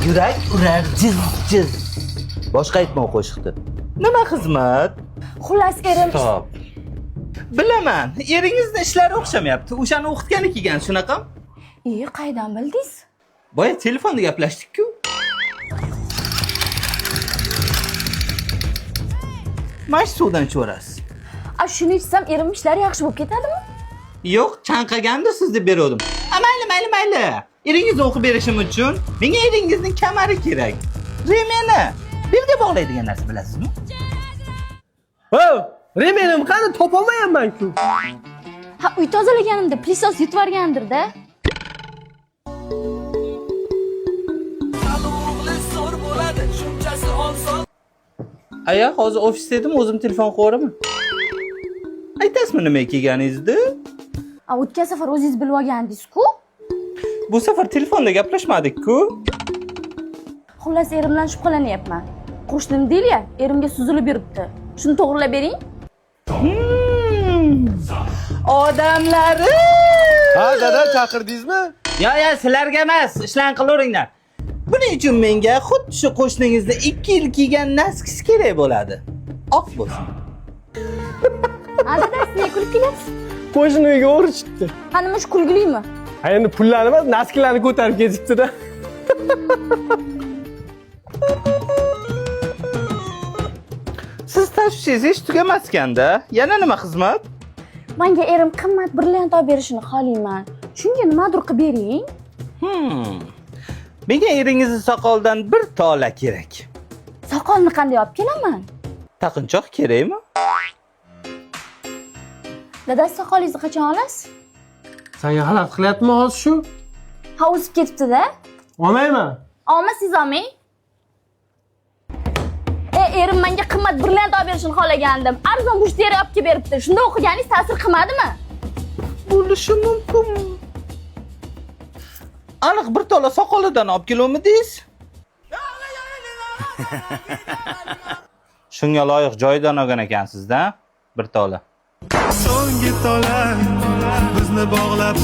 Yurak urar jiz. Boshqa aytma qo'shiqni. Nima xizmat? Xullas erim. Stop. Bilaman, eringizni ishlari o'xshamayapti. O'shani o'qitgani kelgan, shunaqami? Qaydan bildingiz? Boya telefonda gaplashdik-ku. Mash suvdan cho'rasiz. Shuni ichsam erim ishlari yaxshi bo'lib ketadimi? Yo'q, chanqaganda sizni berdim. Mayli. Eringizni o'qib berishim uchun menga eringizning kamari kerak. Remeni belga bog'laydigan narsa bilasizmi? Remenim qani topolmayapman-ku. Uy tozalaganimda plissos yutib yuborgandir-da. Aya, hozir ofisda edim, o'zim telefon qo'yaraman. Aytasizmi nima kelganingizni? O'tgan safar o'zingiz bilib olgandingiz-ku. Bu safar telefonda gaplashmadik-ku. Xullas erimdan shubhalanyapman. Qo'shnim deyli-ya, erimga suzilib yuribdi. Shuni to'g'rilab bering. Odamlari! Ha, dada chaqirdingizmi? Ya, sizlarga emas, ishlarni qilaveringlar. Buning uchun menga xuddi shu qo'shningizni 2 yil kiygan naskis kerak bo'ladi. Oq bo'lsin. Dada, siz kulib kelyapsiz? Qo'shniga o'rishibdi. Nima shu kulgilimi? Ha, endi pullarni emas, naskilarni ko'tarib ketibdi-da. Siz tashvishingiz tugamas ekanda. Yana nima xizmat? Menga erim qimmat brilliant olib berishini xohlayman. Shunga nimadir qilib bering. Menga eringizni soqoldan bir tola kerak. Soqolni qanday olib kelaman? Taqinchoq kerakmi? Dada, soqolingizni qachon olasiz? Senga xalaqit qilyaptimi hozir shu? O'sib ketibdi-da. Olmayman. Olmasangiz olmang. Erim menga qimmat brilliant olib berishini xohlagandim. Arzon mushteri olib kelib beribdi. Shunda o'qiganingiz ta'sir qilmadimi? Bo'lishi mumkin. Aniq bir tola soqolidan olib keluvmidingiz? Shunga loyiq joyidan olgan ekansiz-da, bir tola. So'nggi tola bizni bog'lab